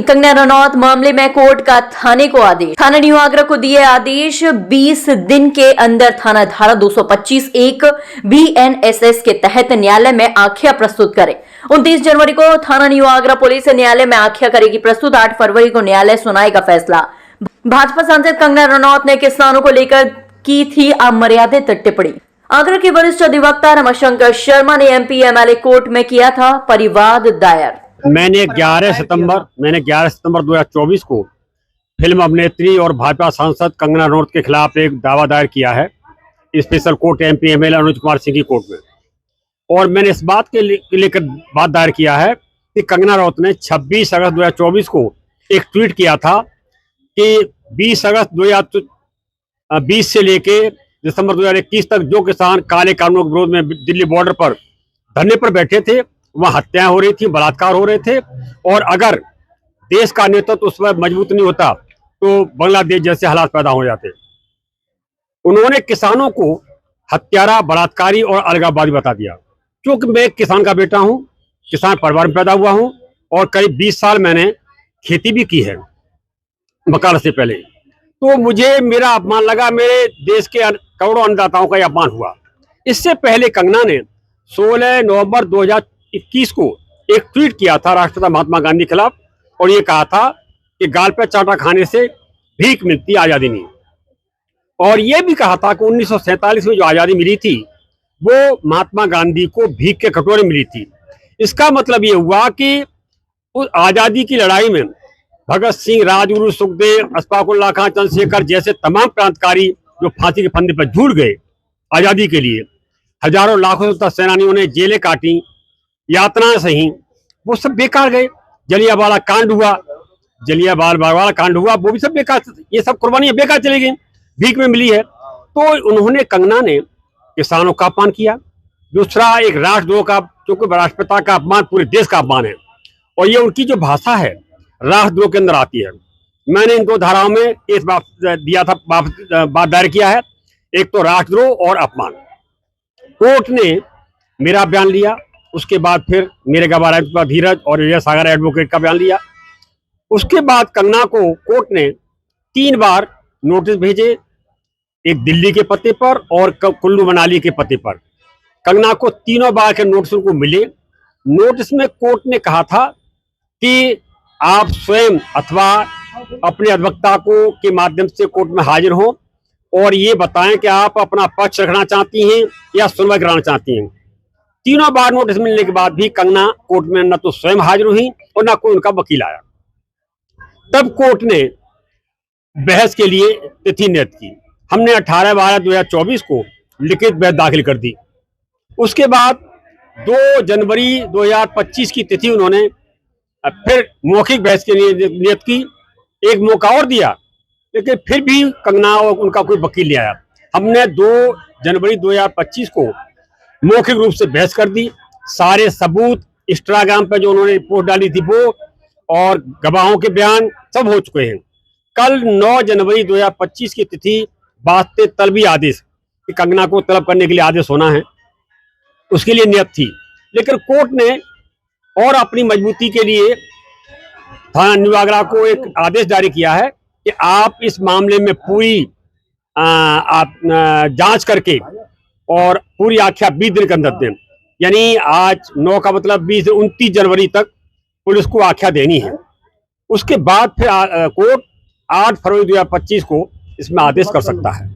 कंगना रनौत मामले में कोर्ट का थाने को आदेश। थाना न्यू आगरा को दिए आदेश। 20 दिन के अंदर थाना धारा 225 एक BNSS के तहत न्यायालय में आख्या प्रस्तुत करे। 29 जनवरी को थाना न्यू आगरा पुलिस न्यायालय में आख्या करेगी प्रस्तुत। 8 फरवरी को न्यायालय सुनाएगा फैसला। भाजपा सांसद कंगना रनौत ने किसानों को लेकर की थी अमर्यादित टिप्पणी। आगरा के वरिष्ठ अधिवक्ता रमाशंकर शर्मा ने MP MLA कोर्ट में किया था परिवाद दायर। मैंने 11 सितंबर 2024 को फिल्म अभिनेत्री और भाजपा सांसद कंगना रनौत के खिलाफ एक दावा दायर किया है special court MP MLA Anuj Kumar Singh की कोर्ट में। और मैंने इस बात के लेकर बात दायर किया है कि कंगना रनौत ने 26 अगस्त 2024 को एक ट्वीट किया था कि 20 अगस्त 2020 से लेके दिसंबर 2021 तक जो किसान काले कानूनों के विरोध में दिल्ली बॉर्डर पर धरने पर बैठे थे, वहां हत्याएं हो रही थी, बलात्कार हो रहे थे, और अगर देश का नेतृत्व उस पर मजबूत नहीं होता तो बांग्लादेश जैसे हालात पैदा हो जाते। उन्होंने किसानों को हत्यारा, बलात्कारी और अलगाववादी बता दिया। क्योंकि मैं एक किसान का बेटा हूं, किसान परिवार में पैदा हुआ हूं और करीब 20 साल मैंने खेती भी की है वकालत से पहले, तो मुझे मेरा अपमान लगा, मेरे देश के करोड़ों अन्नदाताओं का अपमान हुआ। इससे पहले कंगना ने 16 नवंबर 2021 को एक ट्वीट किया था राष्ट्रपिता महात्मा गांधी के खिलाफ, और ये कहा था कि गाल पे चाटा खाने से भीख मिलती, आज़ादी नहीं। और ये भी कहा था कि 1947 में जो आज़ादी मिली थी वो महात्मा गांधी को भीख के कटोरे मिली थी। इसका मतलब ये हुआ कि उस आज़ादी की लड़ाई में भगत सिंह, राजगुरु, सुखदेव, अशफाक उल्लाह खां, चंद्रशेखर जैसे तमाम क्रांतिकारी जो फांसी के फंदे पर झूल गए आज़ादी के लिए, हजारों लाखों से सेनानियों ने जेलें काटी, यातनाएं सही, वो सब बेकार गए। जलियांवाला कांड हुआ, वो भी सब बेकार, ये सब कुर्बानियां बेकार चली गई, भीख में मिली है। तो उन्होंने, कंगना ने किसानों का अपमान किया। दूसरा, एक राष्ट्रद्रोह का, क्योंकि राष्ट्रपिता का अपमान पूरे देश का अपमान है, और ये उनकी जो भाषा है राष्ट्रद्रोह के अंदर आती है। मैंने इन 2 धाराओं में इस बात दिया था, बात दायर किया है, एक तो राष्ट्रद्रोह और अपमान। कोर्ट ने मेरा बयान लिया, उसके बाद फिर मेरे गवाह धीरज और विजय सागर एडवोकेट का बयान लिया। उसके बाद कंगना को कोर्ट ने 3 बार नोटिस भेजे, एक दिल्ली के पते पर और कुल्लू मनाली के पते पर। कंगना को तीनों बार के नोटिस उनको मिले। नोटिस में कोर्ट ने कहा था कि आप स्वयं अथवा अपने अधिवक्ता को के माध्यम से कोर्ट में हाजिर हों और ये बताएं कि आप अपना पक्ष रखना चाहती हैं या सुनवाई कराना चाहती हैं। तीनों बार नोटिस मिलने के बाद भी कंगना कोर्ट में न तो स्वयं हाजिर हुई और न कोई उनका वकील आया। तब कोर्ट ने बहस के लिए तिथि नियत की। हमने 18/12/2024 को लिखित बहस दाखिल कर दी। उसके बाद 2 जनवरी 2025 की तिथि उन्होंने फिर मौखिक बहस के लिए नियत की। एक मौका और दिया, लेकिन फिर भी कंगना और उनका कोई वकील नहीं आया। हमने 2 जनवरी 2025 को मौखिक रूप से बहस कर दी। सारे सबूत इंस्टाग्राम पर जो उन्होंने पोस्ट डाली थी वो, और गवाहों के बयान सब हो चुके हैं। कल 9 जनवरी 2025 की तिथि वास्ते तलबी आदेश कि कंगना को तलब करने के लिए आदेश होना है, उसके लिए नियत थी। लेकिन कोर्ट ने और अपनी मजबूती के लिए थाना न्यू आगरा को एक आदेश जारी किया है कि आप इस मामले में पूरी जांच करके और पूरी आख्या 20 दिन के अंदर दें। यानी आज 9 का मतलब 20 से 29 जनवरी तक पुलिस को आख्या देनी है। उसके बाद फिर कोर्ट 8 फरवरी 2025 को इसमें आदेश कर सकता है।